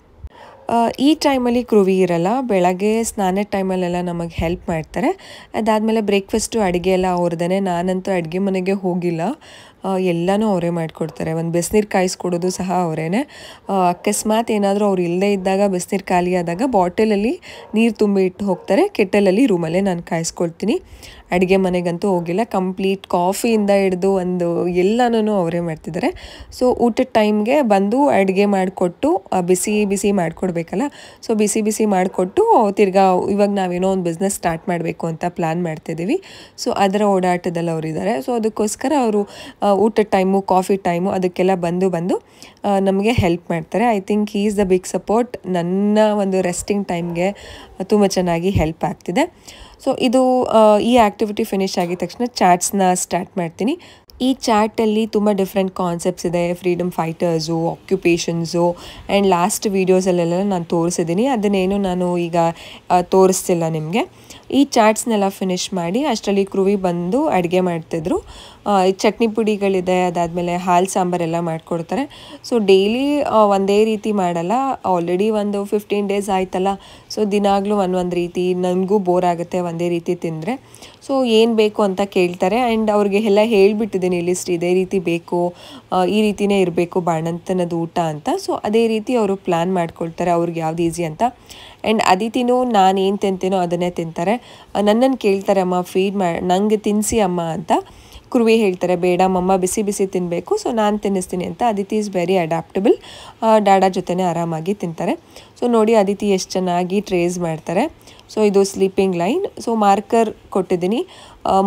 ಈ ಟೈಮಲ್ಲಿ ಕ್ರುವಿ ಇರಲ್ಲ. ಬೆಳಗ್ಗೆ ಸ್ನಾನದ ಟೈಮಲ್ಲೆಲ್ಲ ನಮಗೆ ಹೆಲ್ಪ್ ಮಾಡ್ತಾರೆ. ಅದಾದಮೇಲೆ ಬ್ರೇಕ್ಫಾಸ್ಟು ಅಡುಗೆ ಎಲ್ಲ ಅವ್ರದೇ. ನಾನಂತೂ ಅಡುಗೆ ಮನೆಗೆ ಹೋಗಿಲ್ಲ, ಎಲ್ಲನೂ ಅವರೇ ಮಾಡಿಕೊಡ್ತಾರೆ. ಒಂದು ಬಿಸಿನೀರು ಕಾಯಿಸ್ಕೊಡೋದು ಸಹ ಅವರೇ. ಅಕಸ್ಮಾತ್ ಏನಾದರೂ ಅವ್ರು ಇಲ್ಲದೇ ಇದ್ದಾಗ ಬಿಸಿನೀರು ಖಾಲಿ ಆದಾಗ ಬಾಟಲಲ್ಲಿ ನೀರು ತುಂಬಿ ಇಟ್ಟು ಹೋಗ್ತಾರೆ. ಕೆಟ್ಟಲಲ್ಲಿ ರೂಮಲ್ಲೇ ನಾನು ಕಾಯಿಸ್ಕೊಳ್ತೀನಿ. ಅಡುಗೆ ಮನೆಗಂತೂ ಹೋಗಿಲ್ಲ. ಕಂಪ್ಲೀಟ್ ಕಾಫಿಯಿಂದ ಹಿಡಿದು ಒಂದು ಎಲ್ಲನೂ ಅವರೇ ಮಾಡ್ತಿದ್ದಾರೆ. ಸೊ ಊಟದ ಟೈಮ್ಗೆ ಬಂದು ಅಡುಗೆ ಮಾಡಿಕೊಟ್ಟು ಬಿಸಿ ಬಿಸಿ ಮಾಡಿಕೊಡ್ಬೇಕಲ್ಲ, ಸೊ ಬಿಸಿ ಬಿಸಿ ಮಾಡಿಕೊಟ್ಟು ತಿರ್ಗಾ ಇವಾಗ ನಾವೇನೋ ಒಂದು ಬಿಸ್ನೆಸ್ ಸ್ಟಾರ್ಟ್ ಮಾಡಬೇಕು ಅಂತ ಪ್ಲ್ಯಾನ್ ಮಾಡ್ತಿದ್ದೀವಿ. ಸೊ ಅದರ ಓಡಾಟದಲ್ಲಿ ಅವರಿದ್ದಾರೆ. ಸೊ ಅದಕ್ಕೋಸ್ಕರ ಅವರು ಊಟದ ಟೈಮು, ಕಾಫಿ ಟೈಮು ಅದಕ್ಕೆಲ್ಲ ಬಂದು ನಮಗೆ ಹೆಲ್ಪ್ ಮಾಡ್ತಾರೆ. I think he is the big support. ನನ್ನ ಒಂದು ರೆಸ್ಟಿಂಗ್ ಟೈಮ್ಗೆ ತುಂಬ ಚೆನ್ನಾಗಿ ಹೆಲ್ಪ್ ಆಗ್ತಿದೆ. ಸೊ ಇದು ಈ ಆ್ಯಕ್ಟಿವಿಟಿ ಫಿನಿಶ್ ಆಗಿದ ತಕ್ಷಣ ಚಾಟ್ಸ್ನ ಸ್ಟಾರ್ಟ್ ಮಾಡ್ತೀನಿ. ಈ ಚಾರ್ಟಲ್ಲಿ ತುಂಬ ಡಿಫ್ರೆಂಟ್ ಕಾನ್ಸೆಪ್ಟ್ಸ್ ಇದೆ. ಫ್ರೀಡಮ್ ಫೈಟರ್ಸು, ಆಕ್ಯುಪೇಷನ್ಸು ಆ್ಯಂಡ್ ಲಾಸ್ಟ್ ವೀಡಿಯೋಸಲ್ಲೆಲ್ಲ ನಾನು ತೋರಿಸಿದ್ದೀನಿ. ಅದನ್ನೇನು ನಾನು ಈಗ ತೋರಿಸ್ತಿಲ್ಲ ನಿಮಗೆ. ಈ ಚಾಟ್ಸ್ನೆಲ್ಲ ಫಿನಿಶ್ ಮಾಡಿ ಅಷ್ಟರಲ್ಲಿ ಕ್ರುವಿ ಬಂದು ಅಡುಗೆ ಮಾಡ್ತಿದ್ರು. ಚಟ್ನಿ ಪುಡಿಗಳಿದೆ, ಅದಾದಮೇಲೆ ಹಾಲು ಸಾಂಬಾರೆಲ್ಲ ಮಾಡಿಕೊಡ್ತಾರೆ. ಸೊ ಡೈಲಿ ಒಂದೇ ರೀತಿ ಮಾಡಲ್ಲ. ಆಲ್ರೆಡಿ ಒಂದು 15 days ಆಯ್ತಲ್ಲ, ಸೊ ದಿನಾಗಲೂ ಒಂದೊಂದು ರೀತಿ. ನನಗೂ ಬೋರ್ ಆಗುತ್ತೆ ಒಂದೇ ರೀತಿ ತಿಂದರೆ. ಸೊ ಏನು ಬೇಕು ಅಂತ ಕೇಳ್ತಾರೆ ಆ್ಯಂಡ್ ಅವ್ರಿಗೆ ಎಲ್ಲ ಹೇಳಿಬಿಟ್ಟಿದ್ದೀನಿ ಲಿಸ್ಟ್, ಇದೇ ರೀತಿ ಬೇಕು, ಈ ರೀತಿಯೇ ಇರಬೇಕು ಬಾಣಂತನದ ಊಟ ಅಂತ. ಸೊ ಅದೇ ರೀತಿ ಅವರು ಪ್ಲ್ಯಾನ್ ಮಾಡ್ಕೊಳ್ತಾರೆ ಅವ್ರಿಗೆ ಯಾವ್ದು ಈಸಿ ಅಂತ. ಆ್ಯಂಡ್ ಅದಿತಿನೂ ನಾನೇನು ತಿಂತೀನೋ ಅದನ್ನೇ ತಿಂತಾರೆ. ನನ್ನನ್ನು ಕೇಳ್ತಾರೆ, ಅಮ್ಮ ಫೀಡ್ ನನಗೆ ತಿನ್ನಿಸಿ ಅಮ್ಮ ಅಂತ. ಕ್ರುವಿ ಹೇಳ್ತಾರೆ ಬೇಡ ಮಮ್ಮ ಬಿಸಿ ಬಿಸಿ ತಿನ್ನಬೇಕು, ಸೊ ನಾನು ತಿನ್ನಿಸ್ತೀನಿ ಅಂತ. Aditi is very adaptable. ಡಾಡಾ ಜೊತೆನೇ ಆರಾಮಾಗಿ ತಿಂತಾರೆ. ಸೊ ನೋಡಿ ಅದಿತಿ ಎಷ್ಟು ಚೆನ್ನಾಗಿ ಟ್ರೇಸ್ ಮಾಡ್ತಾರೆ. ಸೊ ಇದು ಸ್ಲೀಪಿಂಗ್ ಲೈನ್. ಸೊ ಮಾರ್ಕರ್ ಕೊಟ್ಟಿದ್ದೀನಿ.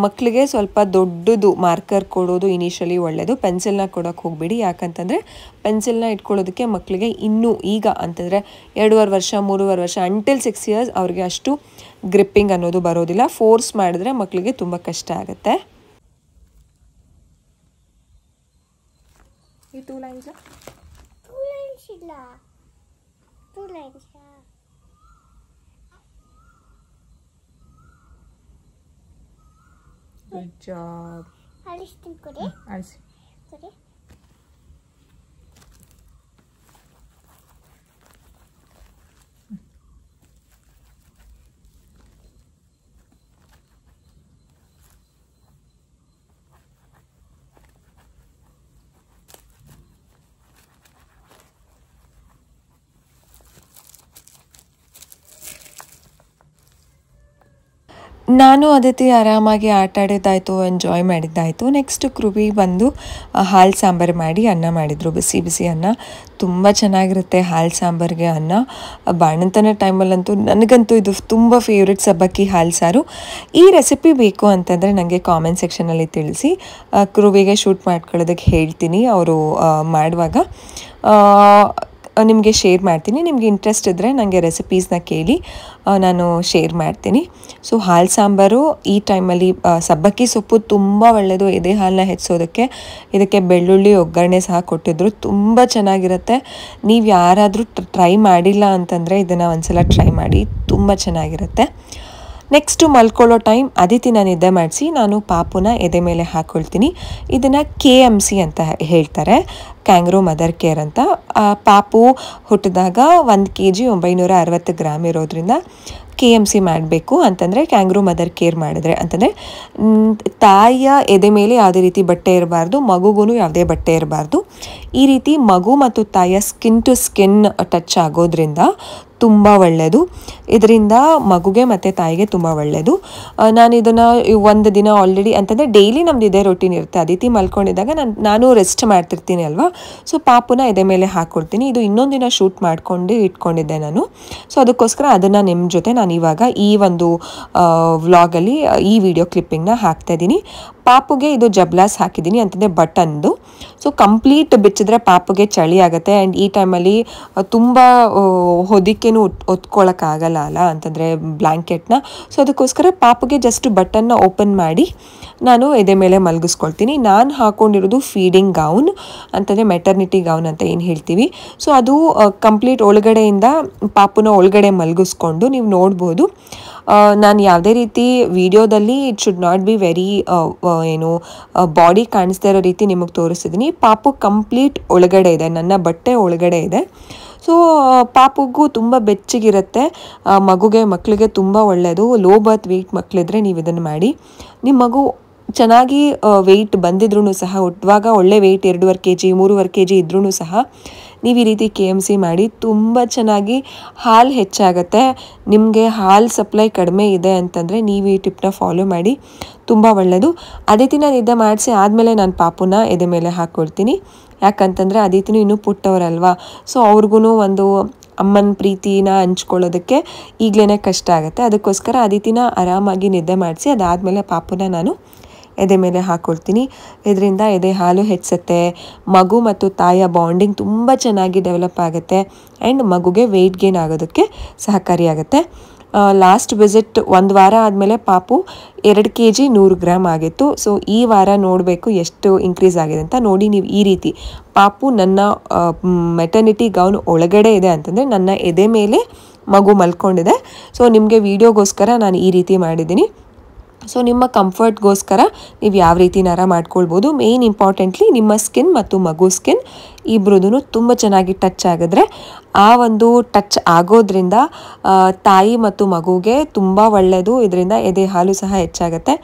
ಮಕ್ಕಳಿಗೆ ಸ್ವಲ್ಪ ದೊಡ್ಡದು ಮಾರ್ಕರ್ ಕೊಡೋದು ಇನಿಷಿಯಲಿ ಒಳ್ಳೆಯದು. ಪೆನ್ಸಿಲ್ನ ಕೊಡೋಕ್ಕೆ ಹೋಗಬೇಡಿ. ಯಾಕಂತಂದರೆ ಪೆನ್ಸಿಲ್ನ ಇಟ್ಕೊಳ್ಳೋದಕ್ಕೆ ಮಕ್ಕಳಿಗೆ ಇನ್ನೂ ಈಗ ಅಂತಂದರೆ 2.5 ವರ್ಷ 3.5 ವರ್ಷ ಅಂಟಿಲ್ 6 years ಅವ್ರಿಗೆ ಅಷ್ಟು ಗ್ರಿಪ್ಪಿಂಗ್ ಅನ್ನೋದು ಬರೋದಿಲ್ಲ. ಫೋರ್ಸ್ ಮಾಡಿದ್ರೆ ಮಕ್ಕಳಿಗೆ ತುಂಬ ಕಷ್ಟ ಆಗುತ್ತೆ. ಈ 2 lines ಇಲ್ಲ 2 lines. Good job. ಅಳಿಸ್ತೀನಿ ಕೊಡಿ ಅಳಿಸಿ. ಕೊಡಿ. ನಾನು ಅದಿತಿ ಆರಾಮಾಗಿ ಆಟ ಆಡಿದ್ದಾಯಿತು, ಎಂಜಾಯ್ ಮಾಡಿದ್ದಾಯಿತು. ನೆಕ್ಸ್ಟ್ ಕ್ರುವಿ ಬಂದು ಹಾಲು ಸಾಂಬಾರು ಮಾಡಿ ಅನ್ನ ಮಾಡಿದರು, ಬಿಸಿ ಬಿಸಿ ಅನ್ನ. ತುಂಬ ಚೆನ್ನಾಗಿರುತ್ತೆ ಹಾಲು ಸಾಂಬಾರಿಗೆ ಅನ್ನ. ಬಾಣಂತನ ಟೈಮಲ್ಲಂತೂ ನನಗಂತೂ ಇದು ತುಂಬ ಫೇವ್ರೆಟ್ ಸಬ್ಬಕ್ಕಿ ಹಾಲು ಸಾರು. ಈ ರೆಸಿಪಿ ಬೇಕು ಅಂತಂದರೆ ನನಗೆ ಕಾಮೆಂಟ್ ಸೆಕ್ಷನಲ್ಲಿ ತಿಳಿಸಿ. ಕ್ರುವಿಗೆ ಶೂಟ್ ಮಾಡ್ಕೊಳ್ಳೋದಕ್ಕೆ ಹೇಳ್ತೀನಿ ಅವರು ಮಾಡುವಾಗ. ನಿಮಗೆ ಶೇರ್ ಮಾಡ್ತೀನಿ. ನಿಮಗೆ ಇಂಟ್ರೆಸ್ಟ್ ಇದ್ದರೆ ನನಗೆ ರೆಸಿಪೀಸ್ನ ಕೇಳಿ ನಾನು ಶೇರ್ ಮಾಡ್ತೀನಿ. ಸೊ ಹಾಲು ಸಾಂಬಾರು ಈ ಟೈಮಲ್ಲಿ ಸಬ್ಬಕ್ಕಿ ಸೊಪ್ಪು ತುಂಬ ಒಳ್ಳೆಯದು ಎದೆ ಹಾಲನ್ನ ಹೆಚ್ಚೋದಕ್ಕೆ. ಇದಕ್ಕೆ ಬೆಳ್ಳುಳ್ಳಿ ಒಗ್ಗರಣೆ ಸಹ ಕೊಟ್ಟಿದ್ರು, ತುಂಬ ಚೆನ್ನಾಗಿರುತ್ತೆ. ನೀವು ಯಾರಾದರೂ ಟ್ರೈ ಮಾಡಿಲ್ಲ ಅಂತಂದರೆ ಇದನ್ನು ಒಂದ್ಸಲ ಟ್ರೈ ಮಾಡಿ, ತುಂಬ ಚೆನ್ನಾಗಿರುತ್ತೆ. ನೆಕ್ಸ್ಟು ಮಲ್ಕೊಳ್ಳೋ ಟೈಮ್ ಅದಿತಿನ ನಿದ್ದೆ ಮಾಡಿಸಿ ನಾನು ಪಾಪುನ ಎದೆ ಮೇಲೆ ಹಾಕ್ಕೊಳ್ತೀನಿ. ಇದನ್ನು KMC ಅಂತ ಹೇಳ್ತಾರೆ, ಕ್ಯಾಂಗ್ರೋ ಮದರ್ ಕೇರ್ ಅಂತ. ಪಾಪು ಹುಟ್ಟಿದಾಗ 1 kg 960 ಗ್ರಾಮ್ ಇರೋದ್ರಿಂದ KMC ಮಾಡಬೇಕು ಅಂತಂದರೆ ಕ್ಯಾಂಗ್ರೋ ಮದರ್ ಕೇರ್ ಮಾಡಿದ್ರೆ ಅಂತಂದರೆ ತಾಯಿಯ ಎದೆ ಮೇಲೆ ಯಾವುದೇ ರೀತಿ ಬಟ್ಟೆ ಇರಬಾರ್ದು, ಮಗುಗೂ ಯಾವುದೇ ಬಟ್ಟೆ ಇರಬಾರ್ದು. ಈ ರೀತಿ ಮಗು ಮತ್ತು ತಾಯಿಯ ಸ್ಕಿನ್ ಟು ಸ್ಕಿನ್ ಟಚ್ ಆಗೋದ್ರಿಂದ ತುಂಬ ಒಳ್ಳೆಯದು. ಇದರಿಂದ ಮಗುಗೆ ಮತ್ತು ತಾಯಿಗೆ ತುಂಬ ಒಳ್ಳೆಯದು. ನಾನು ಇದನ್ನು ಒಂದು ದಿನ ಆಲ್ರೆಡಿ ಅಂತಂದರೆ ಡೈಲಿ ನಮ್ದು ಇದೇ ರೊಟೀನ್ ಇರುತ್ತೆ. ಅದಿತಿ ಮಲ್ಕೊಂಡಿದ್ದಾಗ ನಾನು ರೆಸ್ಟ್ ಮಾಡ್ತಿರ್ತೀನಿ ಅಲ್ವಾ, ಸೊ ಪಾಪುನ ಎದೆ ಮೇಲೆ ಹಾಕ್ಕೊಡ್ತೀನಿ. ಇದು ಇನ್ನೊಂದು ದಿನ ಶೂಟ್ ಮಾಡ್ಕೊಂಡು ಇಟ್ಕೊಂಡಿದ್ದೆ ನಾನು. ಸೊ ಅದಕ್ಕೋಸ್ಕರ ಅದನ್ನು ನಿಮ್ಮ ಜೊತೆ ನಾನು ಇವಾಗ ಈ ಒಂದು ವ್ಲಾಗಲ್ಲಿ ಈ ವಿಡಿಯೋ ಕ್ಲಿಪ್ಪಿಂಗ್ನ ಹಾಕ್ತಾಯಿದ್ದೀನಿ. ಪಾಪುಗೆ ಇದು ಜಬ್ಲಾಸ್ ಹಾಕಿದ್ದೀನಿ ಅಂತಂದರೆ ಬಟನ್ದು. ಸೊ ಕಂಪ್ಲೀಟ್ ಬಿಚ್ಚಿದ್ರೆ ಪಾಪುಗೆ ಚಳಿ ಆಗುತ್ತೆ. ಆ್ಯಂಡ್ ಈ ಟೈಮಲ್ಲಿ ತುಂಬ ಹೊದಿಕೆನೂ ಹೊತ್ಕೊಳ್ಳೋಕ್ಕಾಗಲ್ಲ ಅಲ್ಲ ಅಂತಂದರೆ ಬ್ಲ್ಯಾಂಕೆಟ್ನ. ಸೊ ಅದಕ್ಕೋಸ್ಕರ ಪಾಪುಗೆ ಜಸ್ಟ್ ಬಟನ್ನ ಓಪನ್ ಮಾಡಿ ನಾನು ಎದೆ ಮೇಲೆ ಮಲಗಿಸ್ಕೊಳ್ತೀನಿ. ನಾನು ಹಾಕ್ಕೊಂಡಿರೋದು ಫೀಡಿಂಗ್ ಗೌನ್ ಅಂತಂದರೆ ಮೆಟರ್ನಿಟಿ ಗೌನ್ ಅಂತ ಏನು ಹೇಳ್ತೀವಿ. ಸೊ ಅದು ಕಂಪ್ಲೀಟ್ ಒಳಗಡೆಯಿಂದ ಪಾಪುನ ಒಳಗಡೆ ಮಲಗಿಸ್ಕೊಂಡು ನೀವು ನೋಡ್ಬೋದು. ನಾನು ಯಾವುದೇ ರೀತಿ ವಿಡಿಯೋದಲ್ಲಿ it should not be very body ಕಾಣಿಸ್ತಾ ಇರೋ ರೀತಿ ನಿಮಗೆ ತೋರಿಸಿದ್ದೀನಿ. ಪಾಪು ಕಂಪ್ಲೀಟ್ ಒಳಗಡೆ ಇದೆ, ನನ್ನ ಬಟ್ಟೆ ಒಳಗಡೆ ಇದೆ. ಸೊ ಪಾಪುಗೂ ತುಂಬ ಬೆಚ್ಚಗಿರುತ್ತೆ, ಮಕ್ಕಳಿಗೆ ತುಂಬ ಒಳ್ಳೆಯದು. ಲೋ ಬರ್ತ್ ವೆಯ್ಟ್ ಮಕ್ಕಳಿದ್ರೆ ನೀವು ಇದನ್ನು ಮಾಡಿ. ನಿಮ್ಮ ಮಗು ಚೆನ್ನಾಗಿ ವೆಯ್ಟ್ ಬಂದಿದ್ರೂ ಸಹ, ಹುಟ್ಟುವಾಗ ಒಳ್ಳೆ ವೆಯ್ಟ್ 2.5 kg 3.5 kg ಇದ್ರೂ ಸಹ ನೀವು ಈ ರೀತಿ KMC ಮಾಡಿ ತುಂಬ ಚೆನ್ನಾಗಿ ಹಾಲು ಹೆಚ್ಚಾಗುತ್ತೆ. ನಿಮಗೆ ಹಾಲು ಸಪ್ಲೈ ಕಡಿಮೆ ಇದೆ ಅಂತಂದರೆ ನೀವು ಈ ಟಿಪ್ನ ಫಾಲೋ ಮಾಡಿ, ತುಂಬ ಒಳ್ಳೆಯದು. ಅದಿತಿನ ನಿದ್ದೆ ಮಾಡಿಸಿ ಆದಮೇಲೆ ನಾನು ಪಾಪುನ ಎದೆ ಮೇಲೆ ಹಾಕ್ಕೊಳ್ತೀನಿ. ಯಾಕಂತಂದರೆ ಅದಿತಿನೂ ಇನ್ನೂ ಪುಟ್ಟವರಲ್ವಾ, ಸೊ ಅವ್ರಿಗೂ ಒಂದು ಅಮ್ಮನ ಪ್ರೀತಿನ ಹಂಚ್ಕೊಳ್ಳೋದಕ್ಕೆ ಈಗಲೇ ಕಷ್ಟ ಆಗುತ್ತೆ. ಅದಕ್ಕೋಸ್ಕರ ಅದಿತಿನ ಆರಾಮಾಗಿ ನಿದ್ದೆ ಮಾಡಿಸಿ ಅದಾದಮೇಲೆ ಪಾಪುನ ನಾನು ಎದೆ ಮೇಲೆ ಹಾಕ್ಕೊಳ್ತೀನಿ. ಇದರಿಂದ ಎದೆ ಹಾಲು ಹೆಚ್ಚುತ್ತೆ, ಮಗು ಮತ್ತು ತಾಯಿಯ ಬಾಂಡಿಂಗ್ ತುಂಬ ಚೆನ್ನಾಗಿ ಡೆವಲಪ್ ಆಗುತ್ತೆ. ಆ್ಯಂಡ್ ಮಗುಗೆ ವೆಯ್ಟ್ ಗೇನ್ ಆಗೋದಕ್ಕೆ ಸಹಕಾರಿಯಾಗುತ್ತೆ. ಲಾಸ್ಟ್ ವಿಸಿಟ್ 1 ವಾರ ಆದಮೇಲೆ ಪಾಪು 2 kg 100 ಗ್ರಾಮ್ ಆಗಿತ್ತು. ಸೊ ಈ ವಾರ ನೋಡಬೇಕು ಎಷ್ಟು ಇನ್ಕ್ರೀಸ್ ಆಗಿದೆ ಅಂತ. ನೋಡಿ ನೀವು ಈ ರೀತಿ ಪಾಪು ನನ್ನ ಮೆಟರ್ನಿಟಿ ಗೌನ್ ಒಳಗಡೆ ಇದೆ ಅಂತಂದರೆ ನನ್ನ ಎದೆ ಮೇಲೆ ಮಗು ಮಲ್ಕೊಂಡಿದೆ. ಸೊ ನಿಮಗೆ ವಿಡಿಯೋಗೋಸ್ಕರ ನಾನು ಈ ರೀತಿ ಮಾಡಿದ್ದೀನಿ. ಸೊ ನಿಮ್ಮ ಕಂಫರ್ಟ್ಗೋಸ್ಕರ ನೀವು ಯಾವ ರೀತಿನಾರ ಮಾಡ್ಕೊಳ್ಬೋದು. ಮೇಯ್ನ್ ಇಂಪಾರ್ಟೆಂಟ್ಲಿ ನಿಮ್ಮ ಸ್ಕಿನ್ ಮತ್ತು ಮಗು ಸ್ಕಿನ್ ಇಬ್ಬರದೂ ತುಂಬ ಚೆನ್ನಾಗಿ ಟಚ್ ಆಗಿದ್ರೆ ಆ ಒಂದು ಟಚ್ ಆಗೋದ್ರಿಂದ ತಾಯಿ ಮತ್ತು ಮಗುಗೆ ತುಂಬ ಒಳ್ಳೆಯದು. ಇದರಿಂದ ಎದೆ ಹಾಲು ಸಹ ಹೆಚ್ಚಾಗುತ್ತೆ.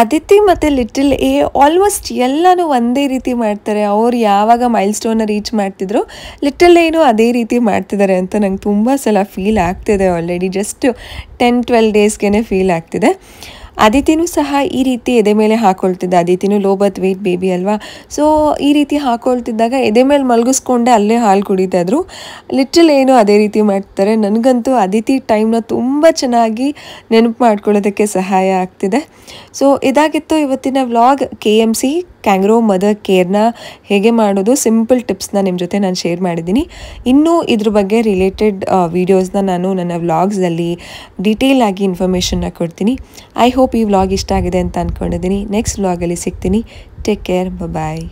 ಅದಿತಿ ಮತ್ತು ಲಿಟಲ್ ಎ ಆಲ್ಮೋಸ್ಟ್ ಎಲ್ಲನೂ ಒಂದೇ ರೀತಿ ಮಾಡ್ತಾರೆ. ಅವ್ರು ಯಾವಾಗ ಮೈಲ್ಸ್ಟೋನ್ನ ರೀಚ್ ಮಾಡ್ತಿದ್ರು ಲಿಟಲ್ ಏನೂ ಅದೇ ರೀತಿ ಮಾಡ್ತಿದ್ದಾರೆ ಅಂತ ನಂಗೆ ತುಂಬ ಸಲ ಫೀಲ್ ಆಗ್ತಿದೆ. ಆಲ್ರೆಡಿ ಜಸ್ಟ್ 10-12 ಡೇಸ್ಗೆ ಫೀಲ್ ಆಗ್ತಿದೆ. ಅದಿತಿನೂ ಸಹ ಈ ರೀತಿ ಎದೆ ಮೇಲೆ ಹಾಕ್ಕೊಳ್ತಿದ್ದೆ. ಅದಿತಿನೂ ಲೋ ಬರ್ತ್ ವೆಯ್ಟ್ ಬೇಬಿ ಅಲ್ವಾ, ಸೊ ಈ ರೀತಿ ಹಾಕ್ಕೊಳ್ತಿದ್ದಾಗ ಎದೆ ಮೇಲೆ ಮಲಗಿಸ್ಕೊಂಡೆ ಅಲ್ಲೇ ಹಾಲು ಕುಡಿತಾ ಇದ್ರು. ಲಿಟಲ್ ಏನು ಅದೇ ರೀತಿ ಮಾಡ್ತಾರೆ. ನನಗಂತೂ ಅದಿತಿ ಟೈಮ್ನ ತುಂಬ ಚೆನ್ನಾಗಿ ನೆನಪು ಮಾಡ್ಕೊಳ್ಳೋದಕ್ಕೆ ಸಹಾಯ ಆಗ್ತಿದೆ. ಸೊ ಇದಾಗಿತ್ತು ಇವತ್ತಿನ ವ್ಲಾಗ್. KMC ಕ್ಯಾಂಗ್ರೋ ಮದರ್ ಕೇರ್ನ ಹೇಗೆ ಮಾಡೋದು ಸಿಂಪಲ್ ಟಿಪ್ಸ್ನ ನಿಮ್ಮ ಜೊತೆ ನಾನು ಶೇರ್ ಮಾಡಿದ್ದೀನಿ. ಇನ್ನೂ ಇದ್ರ ಬಗ್ಗೆ ರಿಲೇಟೆಡ್ ವೀಡಿಯೋಸ್ನ ನಾನು ನನ್ನ ವ್ಲಾಗ್ಸಲ್ಲಿ ಡೀಟೇಲ್ ಆಗಿ ಇನ್ಫಾರ್ಮೇಷನ್ನ ಕೊಡ್ತೀನಿ. ಐ ಹೋಪ್ ಈ ವ್ಲಾಗ್ ಇಷ್ಟ ಆಗಿದೆ ಅಂತ ಅಂದ್ಕೊಂಡಿದ್ದೀನಿ. ನೆಕ್ಸ್ಟ್ ವ್ಲಾಗಲ್ಲಿ ಸಿಗ್ತೀನಿ. ಟೇಕ್ ಕೇರ್, ಬಾಯ್.